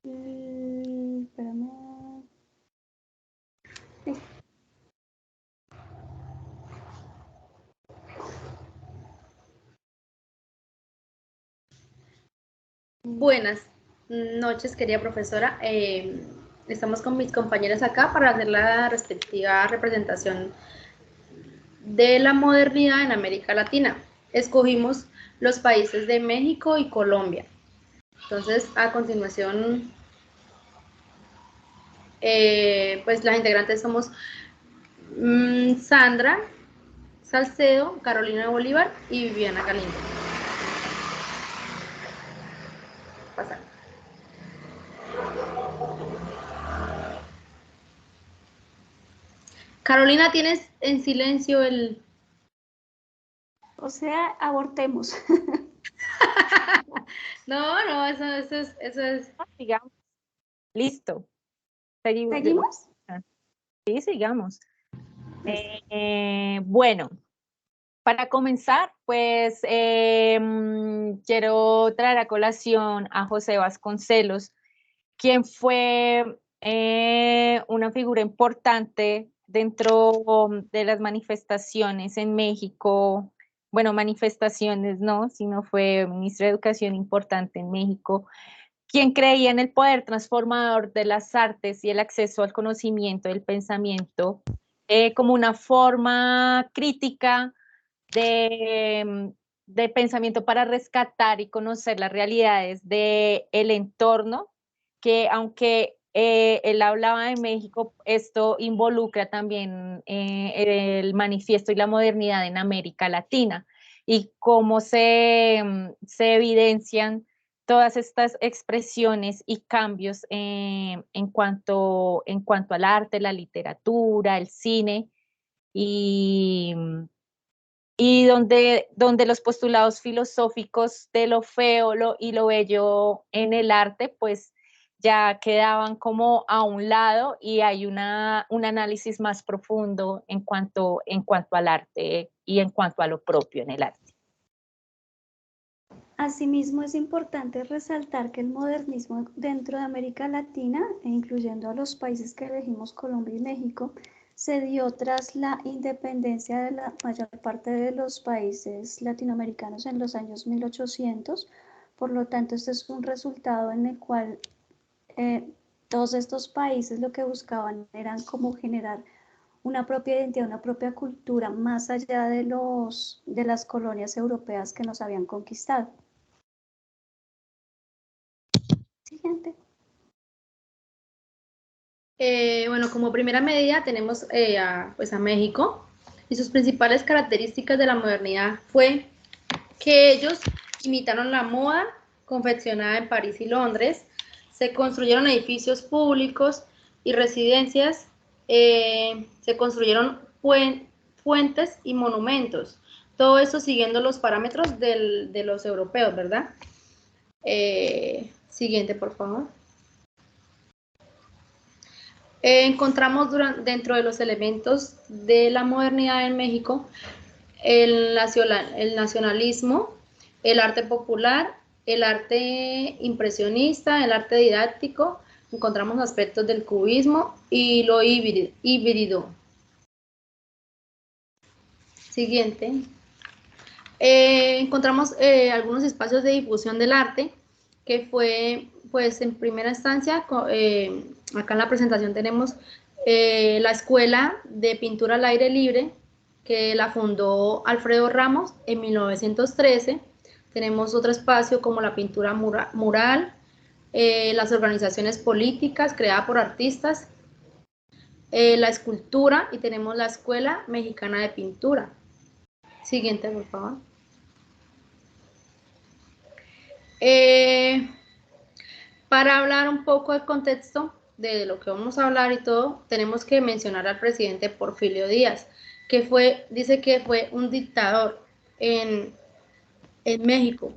Espérame. Listo. Buenas noches, querida profesora. Estamos con mis compañeras acá para hacer la respectiva representación de la modernidad en América Latina. Escogimos los países de México y Colombia. Entonces, a continuación, pues las integrantes somos Sandra Salcedo, Carolina Bolívar y Viviana Galindo. Pasa. Carolina, ¿tienes en silencio el...? O sea, abortemos. No, eso es... Sigamos. Listo. ¿Seguimos? Sí, sigamos. Bueno, para comenzar, pues quiero traer a colación a José Vasconcelos, quien fue una figura importante dentro de las manifestaciones en México. Bueno, manifestaciones no, sino fue ministro de Educación importante en México, quien creía en el poder transformador de las artes y el acceso al conocimiento del pensamiento como una forma crítica de pensamiento para rescatar y conocer las realidades del entorno, que aunque él hablaba de México, esto involucra también el manifiesto y la modernidad en América Latina y cómo se evidencian todas estas expresiones y cambios en cuanto al arte, la literatura, el cine y, y donde los postulados filosóficos de lo feo y lo bello en el arte, pues ya quedaban como a un lado y hay un análisis más profundo en cuanto al arte y en cuanto a lo propio en el arte. Asimismo, es importante resaltar que el modernismo dentro de América Latina, e incluyendo a los países que elegimos, Colombia y México, se dio tras la independencia de la mayor parte de los países latinoamericanos en los años 1800. Por lo tanto, este es un resultado en el cual todos estos países lo que buscaban eran como generar una propia identidad, una propia cultura, más allá de las colonias europeas que nos habían conquistado. Siguiente. Bueno, como primera medida tenemos pues a México, y sus principales características de la modernidad fue que ellos imitaron la moda confeccionada en París y Londres, se construyeron edificios públicos y residencias, se construyeron puentes y monumentos, todo eso siguiendo los parámetros de los europeos, ¿verdad? Siguiente, por favor. Encontramos dentro de los elementos de la modernidad en México el nacionalismo, el arte popular, el arte impresionista, el arte didáctico, encontramos aspectos del cubismo y lo híbrido. Siguiente. Encontramos algunos espacios de difusión del arte, que fue, pues, en primera instancia, acá en la presentación tenemos la Escuela de Pintura al Aire Libre, que la fundó Alfredo Ramos en 1913. Tenemos otro espacio como la pintura mural, las organizaciones políticas creadas por artistas, la escultura, y tenemos la Escuela Mexicana de Pintura. Siguiente, por favor. Para hablar un poco del contexto de lo que vamos a hablar y todo, tenemos que mencionar al presidente Porfirio Díaz, que dice que fue un dictador en México.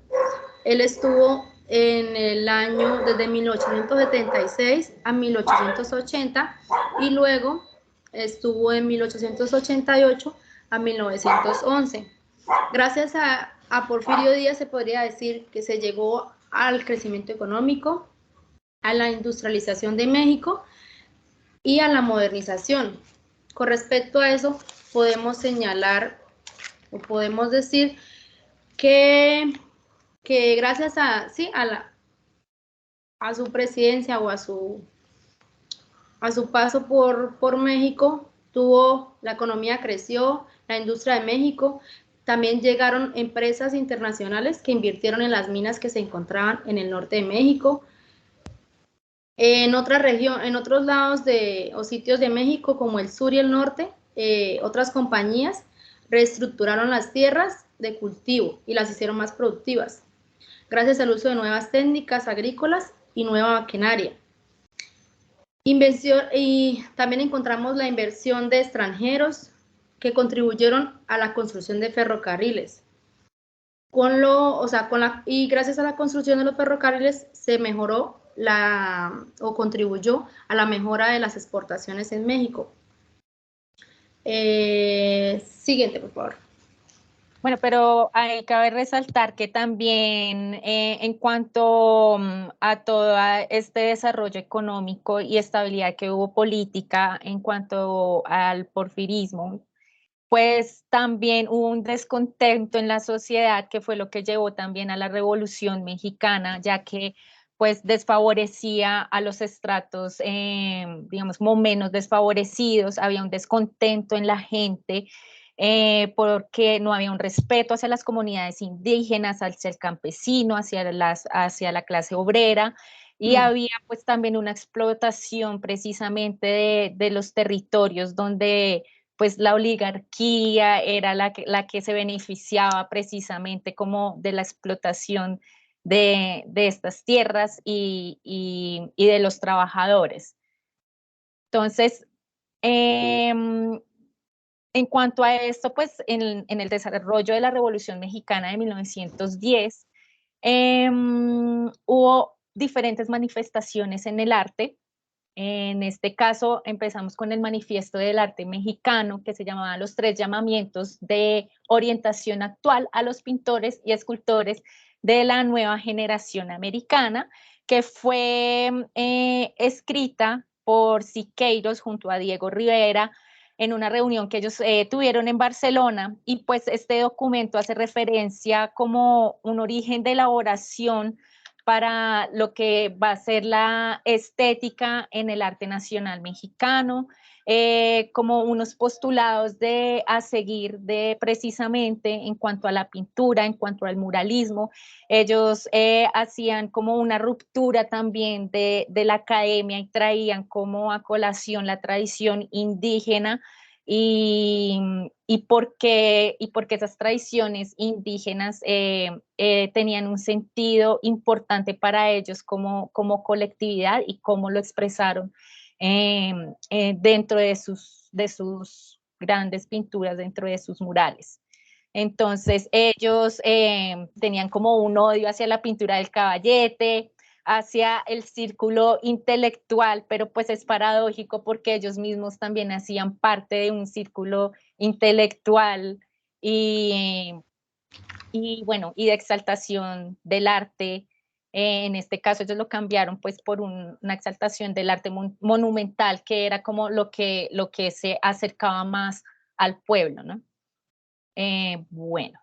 Él estuvo en el año desde 1876 a 1880 y luego estuvo en 1888 a 1911. Gracias a Porfirio Díaz se podría decir que se llegó al crecimiento económico, a la industrialización de México y a la modernización. Con respecto a eso, podemos señalar o podemos decir que gracias a, sí, a su presidencia o a su paso por México, la economía creció, la industria de México, también llegaron empresas internacionales que invirtieron en las minas que se encontraban en el norte de México. En otra región, en otros lados o sitios de México, como el sur y el norte, otras compañías reestructuraron las tierras de cultivo y las hicieron más productivas, gracias al uso de nuevas técnicas agrícolas y nueva maquinaria. Y también encontramos la inversión de extranjeros que contribuyeron a la construcción de ferrocarriles. Y gracias a la construcción de los ferrocarriles se mejoró contribuyó a la mejora de las exportaciones en México. Siguiente, por favor. Bueno, pero hay cabe resaltar que también en cuanto a todo este desarrollo económico y estabilidad que hubo política en cuanto al porfirismo, pues también hubo un descontento en la sociedad que fue lo que llevó también a la Revolución Mexicana, ya que pues desfavorecía a los estratos, digamos, menos desfavorecidos, había un descontento en la gente, porque no había un respeto hacia las comunidades indígenas, hacia el campesino, hacia la clase obrera, y había pues también una explotación precisamente de los territorios donde pues la oligarquía era la que se beneficiaba precisamente como de la explotación de estas tierras y de los trabajadores. Entonces, en cuanto a esto, pues en el desarrollo de la Revolución Mexicana de 1910, hubo diferentes manifestaciones en el arte. En este caso, empezamos con el Manifiesto del Arte Mexicano, que se llamaba Los 3 llamamientos de orientación actual a los pintores y escultores de la nueva generación americana, que fue escrita por Siqueiros junto a Diego Rivera en una reunión que ellos tuvieron en Barcelona, y pues este documento hace referencia como un origen de elaboración para lo que va a ser la estética en el arte nacional mexicano, como unos postulados a seguir precisamente en cuanto a la pintura, en cuanto al muralismo. Ellos hacían como una ruptura también de la academia y traían como a colación la tradición indígena y porque esas tradiciones indígenas tenían un sentido importante para ellos como colectividad y cómo lo expresaron dentro de sus grandes pinturas, dentro de sus murales. Entonces ellos tenían como un odio hacia la pintura del caballete, hacia el círculo intelectual, pero pues es paradójico porque ellos mismos también hacían parte de un círculo intelectual y bueno, y de exaltación del arte. En este caso ellos lo cambiaron pues por una exaltación del arte monumental, que era como lo que se acercaba más al pueblo, ¿no? Bueno,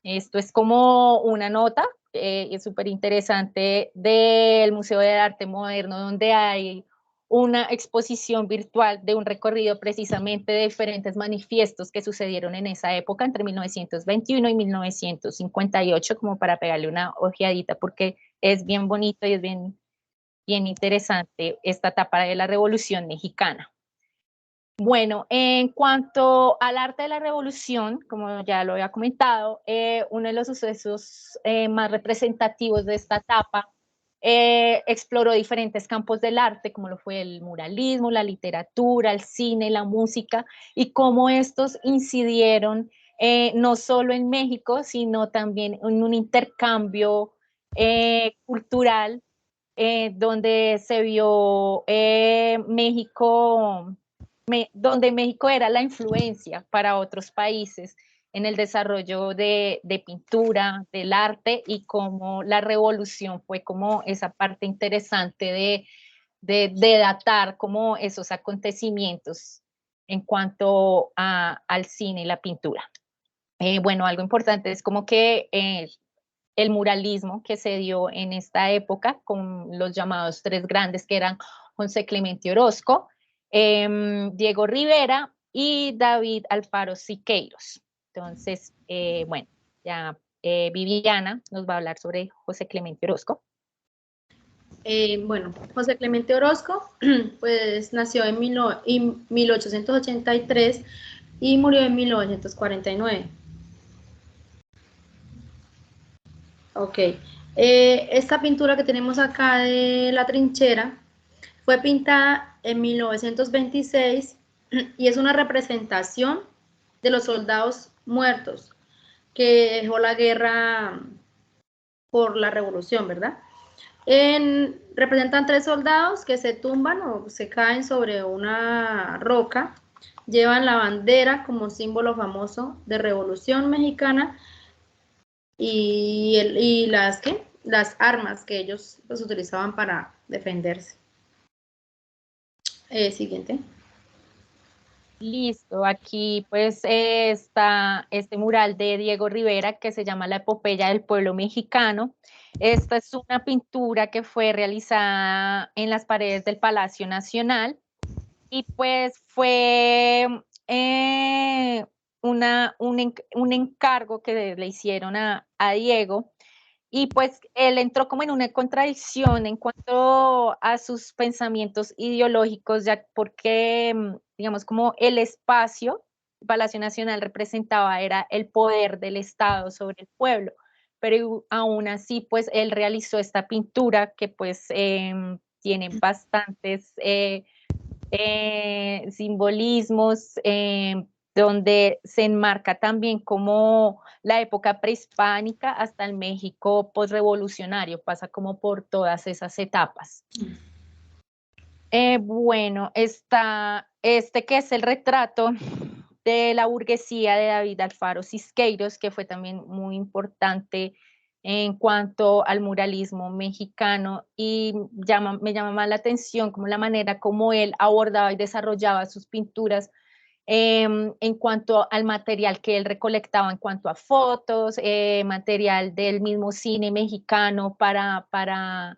esto es como una nota, es súper interesante, del Museo de Arte Moderno, donde hay una exposición virtual de un recorrido precisamente de diferentes manifiestos que sucedieron en esa época, entre 1921 y 1958, como para pegarle una ojeadita, porque es bien bonito y es bien interesante esta etapa de la Revolución Mexicana. Bueno, en cuanto al arte de la revolución, como ya lo había comentado, uno de los sucesos más representativos de esta etapa exploró diferentes campos del arte, como lo fue el muralismo, la literatura, el cine, la música, y cómo estos incidieron no solo en México, sino también en un intercambio cultural donde se vio donde México era la influencia para otros países en el desarrollo de pintura, del arte, y cómo la revolución fue como esa parte interesante de datar como esos acontecimientos en cuanto al cine y la pintura. Bueno, algo importante es como que el muralismo que se dio en esta época con los llamados tres grandes, que eran José Clemente Orozco, Diego Rivera y David Alfaro Siqueiros. Entonces, bueno, ya Viviana nos va a hablar sobre José Clemente Orozco. Bueno, José Clemente Orozco, pues nació en 1883 y murió en 1949. Ok, esta pintura que tenemos acá de la trinchera fue pintada en 1926 y es una representación de los soldados muertos que dejó la guerra por la revolución, ¿verdad? Representan 3 soldados que se tumban o se caen sobre una roca, llevan la bandera como símbolo famoso de Revolución Mexicana y las armas que ellos pues, utilizaban para defenderse. Siguiente. Listo, aquí pues está este mural de Diego Rivera que se llama La Epopeya del Pueblo Mexicano. Esta es una pintura que fue realizada en las paredes del Palacio Nacional y pues fue un encargo que le hicieron a Diego, y pues él entró como en una contradicción en cuanto a sus pensamientos ideológicos, ya porque, digamos, como el espacio, el Palacio Nacional representaba, era el poder del Estado sobre el pueblo, pero aún así, pues él realizó esta pintura que pues tiene bastantes simbolismos, donde se enmarca también como la época prehispánica hasta el México postrevolucionario, pasa como por todas esas etapas. Bueno, está este que es el retrato de la burguesía de David Alfaro Siqueiros, que fue también muy importante en cuanto al muralismo mexicano, y me llama más la atención como la manera como él abordaba y desarrollaba sus pinturas en cuanto al material que él recolectaba, en cuanto a fotos, material del mismo cine mexicano para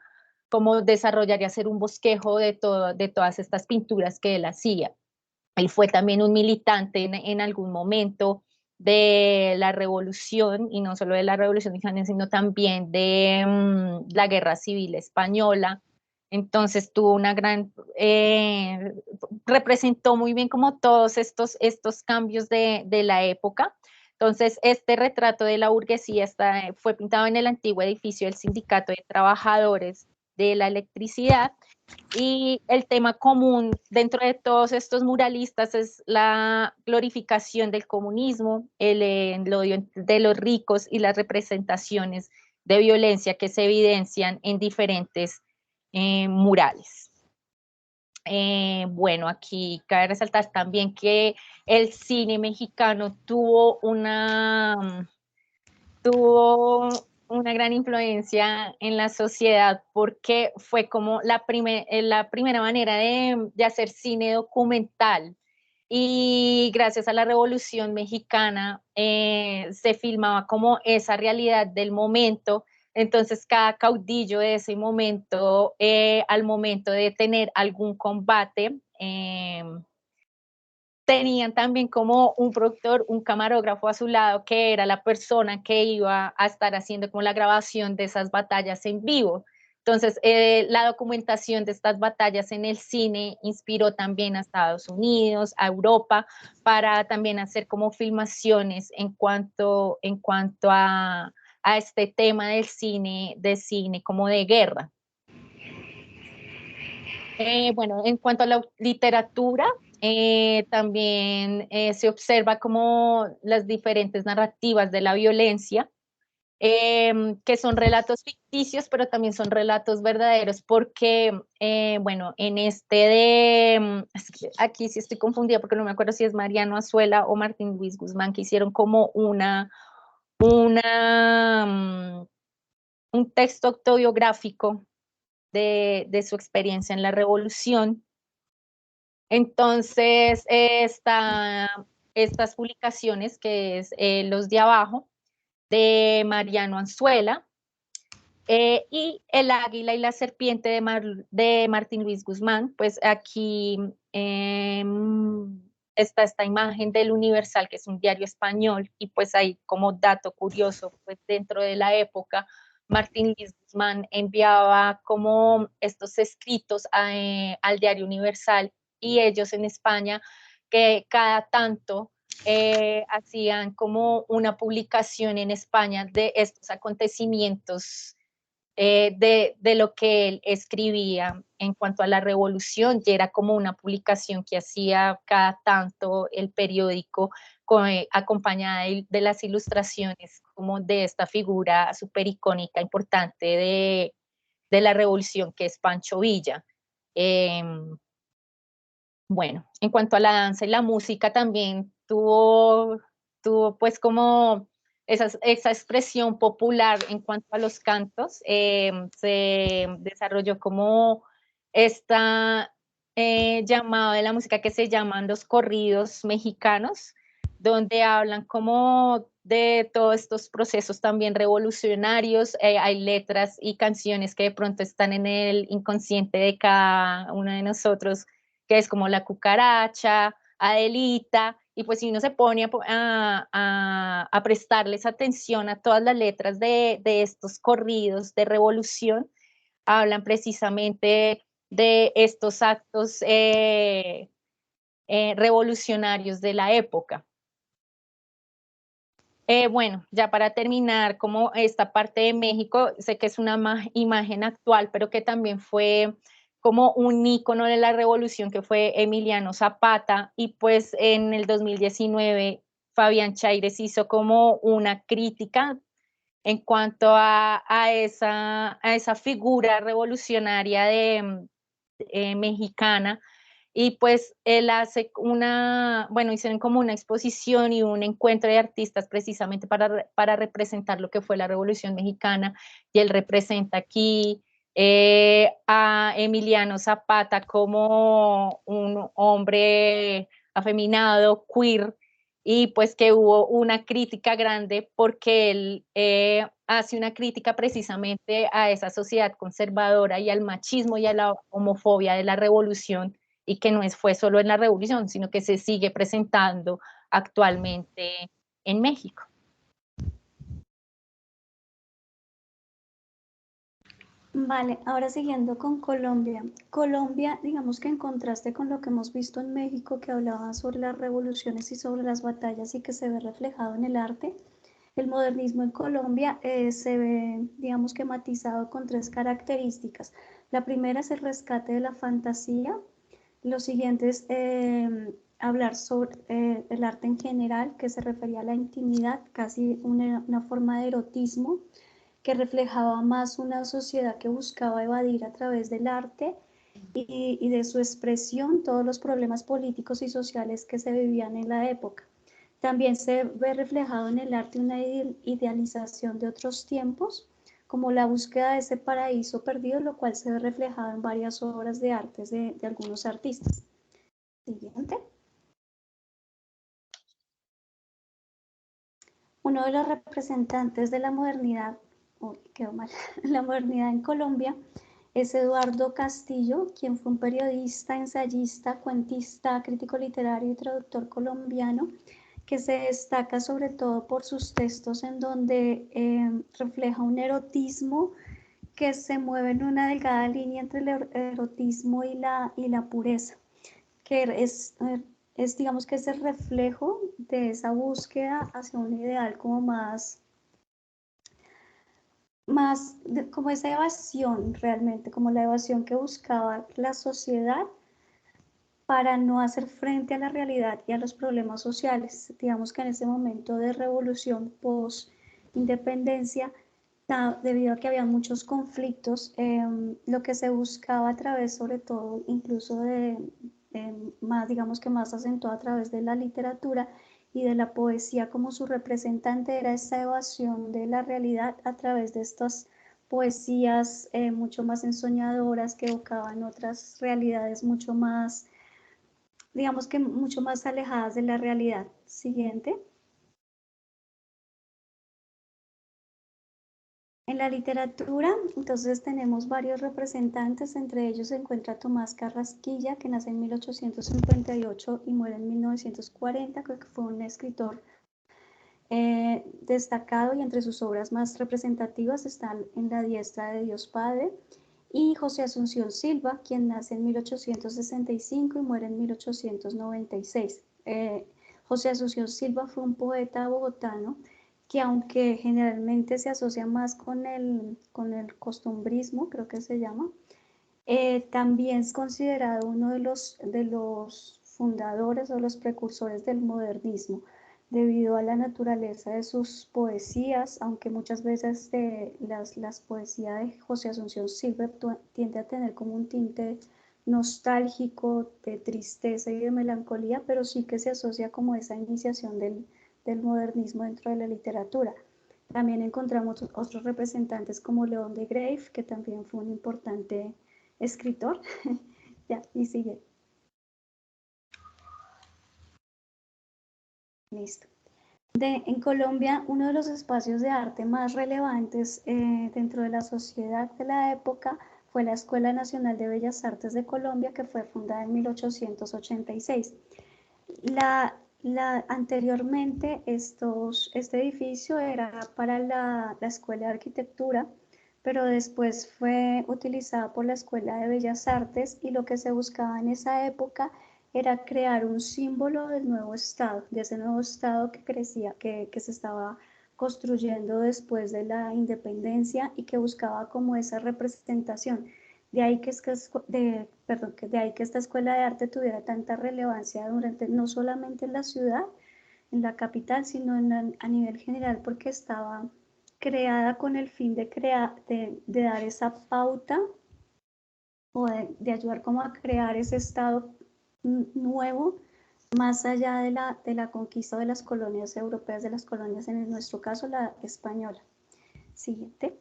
cómo desarrollar y hacer un bosquejo de todas estas pinturas que él hacía. Él fue también un militante en algún momento de la revolución, y no solo de la revolución mexicana, sino también de la guerra civil española. Entonces tuvo una gran, representó muy bien como todos estos cambios de la época. Entonces, este retrato de la burguesía fue pintado en el antiguo edificio del Sindicato de Trabajadores de la Electricidad, y el tema común dentro de todos estos muralistas es la glorificación del comunismo, el odio de los ricos y las representaciones de violencia que se evidencian en diferentes murales. Bueno, aquí cabe resaltar también que el cine mexicano tuvo una gran influencia en la sociedad, porque fue como la primera manera de hacer cine documental. Y gracias a la Revolución Mexicana se filmaba como esa realidad del momento. Entonces cada caudillo de ese momento, al momento de tener algún combate, tenían también como un productor, un camarógrafo a su lado, que era la persona que iba a estar haciendo como la grabación de esas batallas en vivo. Entonces, la documentación de estas batallas en el cine inspiró también a Estados Unidos, a Europa, para también hacer como filmaciones en cuanto a este tema del cine como de guerra. Bueno, en cuanto a la literatura, también se observa como las diferentes narrativas de la violencia que son relatos ficticios, pero también son relatos verdaderos, porque, bueno, en este es que aquí sí estoy confundida porque no me acuerdo si es Mariano Azuela o Martín Luis Guzmán, que hicieron como un texto autobiográfico de su experiencia en la revolución. Entonces, estas publicaciones, que es Los de Abajo, de Mariano Anzuela, y El Águila y la Serpiente de Martín Luis Guzmán, pues aquí está esta imagen del Universal, que es un diario español, y pues ahí como dato curioso, pues dentro de la época, Martín Luis Guzmán enviaba como estos escritos al diario Universal, y ellos en España, que cada tanto hacían como una publicación en España de estos acontecimientos, de lo que él escribía en cuanto a la revolución, y era como una publicación que hacía cada tanto el periódico, acompañada de las ilustraciones como de esta figura súper icónica, importante de la revolución, que es Pancho Villa. Bueno, en cuanto a la danza y la música, también tuvo pues como esa expresión popular en cuanto a los cantos. Se desarrolló como esta llamado de la música que se llaman los corridos mexicanos, donde hablan como de todos estos procesos también revolucionarios. Hay letras y canciones que de pronto están en el inconsciente de cada uno de nosotros, que es como La Cucaracha, Adelita, y pues si uno se pone a prestarles atención a todas las letras de estos corridos de revolución, hablan precisamente de estos actos revolucionarios de la época. Bueno, ya para terminar, como esta parte de México, sé que es una imagen actual, pero que también fue como un ícono de la revolución, que fue Emiliano Zapata, y pues en el 2019 Fabián Chaires hizo como una crítica en cuanto a esa figura revolucionaria mexicana. Y pues él hace bueno, hicieron como una exposición y un encuentro de artistas precisamente para representar lo que fue la Revolución Mexicana, y él representa aquí a Emiliano Zapata como un hombre afeminado, queer, y pues que hubo una crítica grande porque él hace una crítica precisamente a esa sociedad conservadora y al machismo y a la homofobia de la revolución, y que no fue solo en la revolución, sino que se sigue presentando actualmente en México. Vale, ahora siguiendo con Colombia. Colombia, digamos que en contraste con lo que hemos visto en México, que hablaba sobre las revoluciones y sobre las batallas y que se ve reflejado en el arte, el modernismo en Colombia se ve, digamos que matizado con tres características. La primera es el rescate de la fantasía. Lo siguiente es hablar sobre el arte en general, que se refería a la intimidad, casi una forma de erotismo, que reflejaba más una sociedad que buscaba evadir a través del arte y de su expresión todos los problemas políticos y sociales que se vivían en la época. También se ve reflejado en el arte una idealización de otros tiempos, como la búsqueda de ese paraíso perdido, lo cual se ve reflejado en varias obras de arte de algunos artistas. Siguiente. Uno de los representantes de la modernidad, quedó mal, la modernidad en Colombia, es Eduardo Castillo, quien fue un periodista, ensayista, cuentista, crítico literario y traductor colombiano, que se destaca sobre todo por sus textos en donde refleja un erotismo que se mueve en una delgada línea entre el erotismo y la pureza, que es digamos que es el reflejo de esa búsqueda hacia un ideal como más como esa evasión realmente, como la evasión que buscaba la sociedad para no hacer frente a la realidad y a los problemas sociales. Digamos que en ese momento de revolución post independencia, debido a que había muchos conflictos, lo que se buscaba a través, sobre todo, incluso más, digamos que más acentuado a través de la literatura y de la poesía como su representante, era esa evasión de la realidad a través de estas poesías mucho más ensoñadoras que evocaban otras realidades mucho más, digamos que mucho más alejadas de la realidad. Siguiente. En la literatura, entonces tenemos varios representantes, entre ellos se encuentra Tomás Carrasquilla, que nace en 1858 y muere en 1940, creo que fue un escritor destacado, y entre sus obras más representativas están En la diestra de Dios Padre, y José Asunción Silva, quien nace en 1865 y muere en 1896. José Asunción Silva fue un poeta bogotano que, aunque generalmente se asocia más con el costumbrismo, creo que se llama, también es considerado uno de los fundadores o los precursores del modernismo, debido a la naturaleza de sus poesías, aunque muchas veces las poesías de José Asunción Silva tiende a tener como un tinte nostálgico, de tristeza y de melancolía, pero sí que se asocia como esa iniciación del modernismo dentro de la literatura. También encontramos otros representantes como León de Grave, que también fue un importante escritor. Ya, y sigue. Listo. En Colombia, uno de los espacios de arte más relevantes dentro de la sociedad de la época fue la Escuela Nacional de Bellas Artes de Colombia, que fue fundada en 1886. Anteriormente, este edificio era para la Escuela de Arquitectura, pero después fue utilizada por la Escuela de Bellas Artes, y lo que se buscaba en esa época era crear un símbolo del nuevo Estado, de ese nuevo Estado que crecía, que se estaba construyendo después de la independencia y que buscaba como esa representación. De ahí que esta escuela de arte tuviera tanta relevancia no solamente en la ciudad, en la capital, sino a nivel general, porque estaba creada con el fin de dar esa pauta o de ayudar como a crear ese estado nuevo, más allá de la conquista de las colonias europeas, de las colonias, en nuestro caso la española. Siguiente.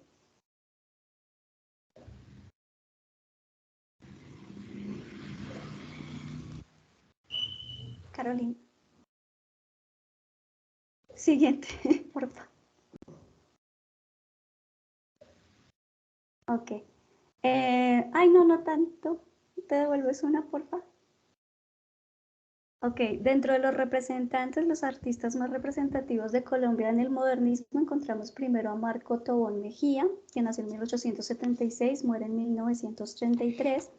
Carolina. Siguiente, por favor. Ok. Ay, no tanto. ¿Te devuelves una, por favor? Ok, dentro de los representantes, los artistas más representativos de Colombia en el modernismo, encontramos primero a Marco Tobón Mejía, que nació en 1876, muere en 1933.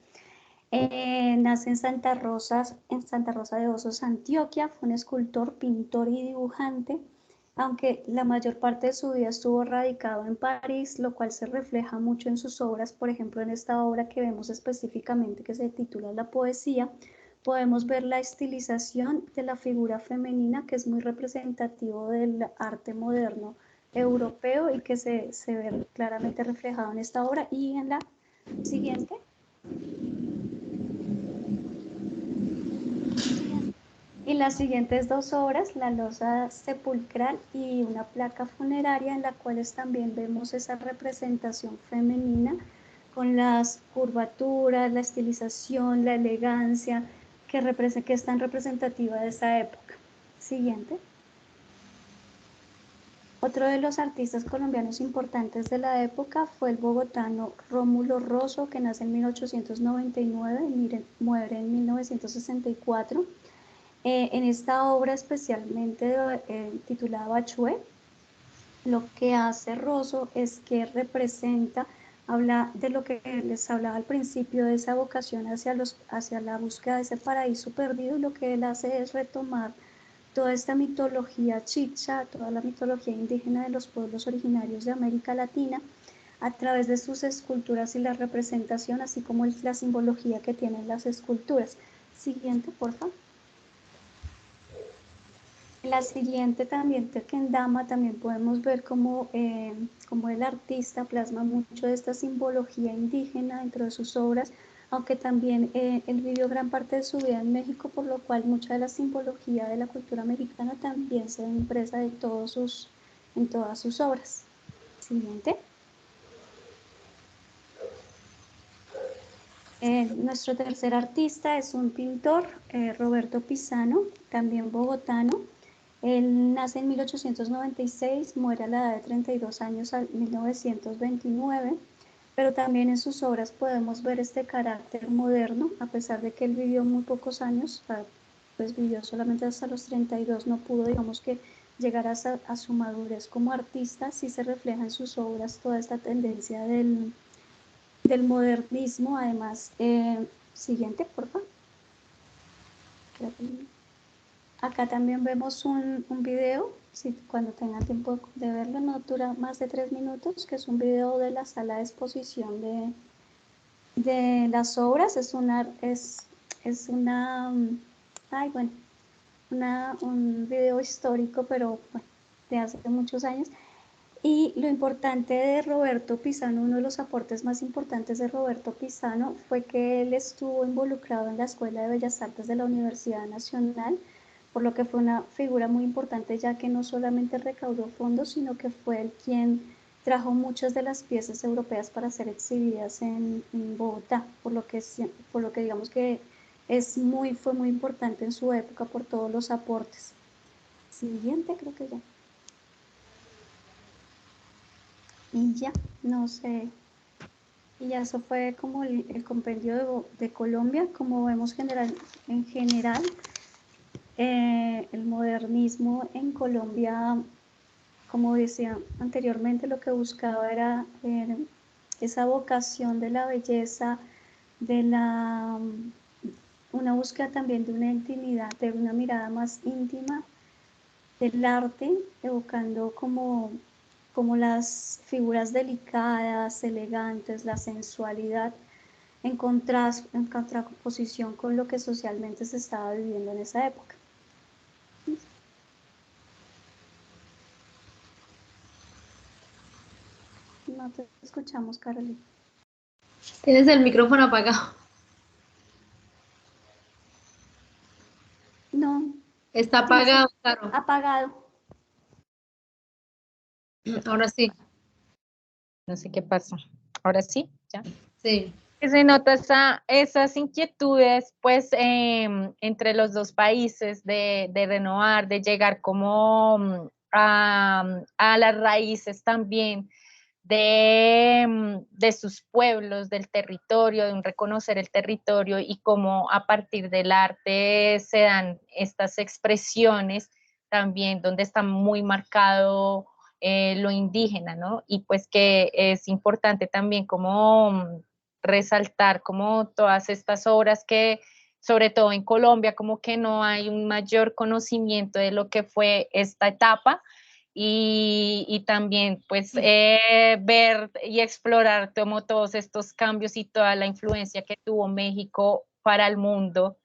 Nace en Santa Rosa de Osos, Antioquia. Fue un escultor, pintor y dibujante, aunque la mayor parte de su vida estuvo radicado en París, lo cual se refleja mucho en sus obras. Por ejemplo, en esta obra que vemos específicamente, que se titula La Poesía, podemos ver la estilización de la figura femenina, que es muy representativo del arte moderno europeo y que se ve claramente reflejado en esta obra. Y en la siguiente. Y las siguientes dos obras, La losa sepulcral y Una placa funeraria, en las cuales también vemos esa representación femenina con las curvaturas, la estilización, la elegancia, que es tan representativa de esa época. Siguiente. Otro de los artistas colombianos importantes de la época fue el bogotano Rómulo Rosso, que nace en 1899 y muere en 1964. En esta obra, especialmente titulada Bachué, lo que hace Rosso es que habla de lo que les hablaba al principio, de esa vocación hacia la búsqueda de ese paraíso perdido, y lo que él hace es retomar toda esta mitología chicha, toda la mitología indígena de los pueblos originarios de América Latina, a través de sus esculturas y la representación, así como la simbología que tienen las esculturas. Siguiente, por favor. La siguiente también, Tequendama, también podemos ver cómo el artista plasma mucho de esta simbología indígena dentro de sus obras, aunque también él vivió gran parte de su vida en México, por lo cual mucha de la simbología de la cultura mexicana también se ve impresa en todas sus obras. Siguiente. Nuestro tercer artista es un pintor, Roberto Pisano, también bogotano. Él nace en 1896, muere a la edad de 32 años en 1929, pero también en sus obras podemos ver este carácter moderno, a pesar de que él vivió muy pocos años, pues vivió solamente hasta los 32, no pudo, digamos que, llegar a su madurez como artista. Sí se refleja en sus obras toda esta tendencia del modernismo. Además, siguiente, por favor. Acá también vemos un video, cuando tengan tiempo de verlo, no dura más de 3 minutos, que es un video de la sala de exposición de las obras. Es un video histórico, pero bueno, de hace muchos años. Y lo importante de Roberto Pisano, uno de los aportes más importantes de Roberto Pisano, fue que él estuvo involucrado en la Escuela de Bellas Artes de la Universidad Nacional, por lo que fue una figura muy importante, ya que no solamente recaudó fondos, sino que fue el quien trajo muchas de las piezas europeas para ser exhibidas en Bogotá, por lo que digamos que fue muy importante en su época por todos los aportes. Siguiente, creo que ya. Y ya, no sé. Y ya eso fue como el compendio de Colombia. Como vemos en general, el modernismo en Colombia, como decía anteriormente, lo que buscaba era esa vocación de la belleza, una búsqueda también de una intimidad, de una mirada más íntima del arte, evocando como las figuras delicadas, elegantes, la sensualidad, en contraposición con lo que socialmente se estaba viviendo en esa época. No te escuchamos, Carolina. Tienes el micrófono apagado. No. Está apagado, Sí, Caro. apagado. Ahora sí. No sé qué pasa. ¿Ahora sí? ¿Ya? Sí. Se nota esas inquietudes, pues, entre los dos países de renovar, de llegar como a las raíces también de sus pueblos, del territorio, de un reconocer el territorio y cómo a partir del arte se dan estas expresiones también donde está muy marcado lo indígena, ¿no? Y pues que es importante también como resaltar como todas estas obras que, sobre todo en Colombia, como que no hay un mayor conocimiento de lo que fue esta etapa y también pues ver y explorar como todos estos cambios y toda la influencia que tuvo México para el mundo,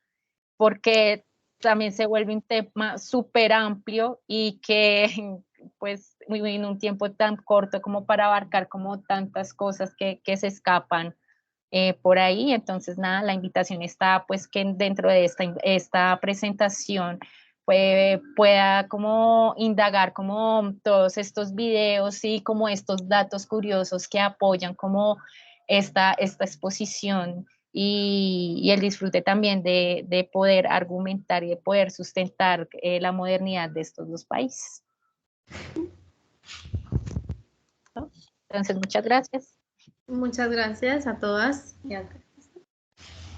porque también se vuelve un tema súper amplio y que pues en un tiempo tan corto como para abarcar como tantas cosas que se escapan por ahí. Entonces, nada, la invitación está pues que dentro de esta presentación pueda como indagar como todos estos videos y como estos datos curiosos que apoyan como esta exposición y el disfrute también de poder argumentar y de poder sustentar la modernidad de estos dos países. ¿No? Entonces, muchas gracias. Muchas gracias a todas.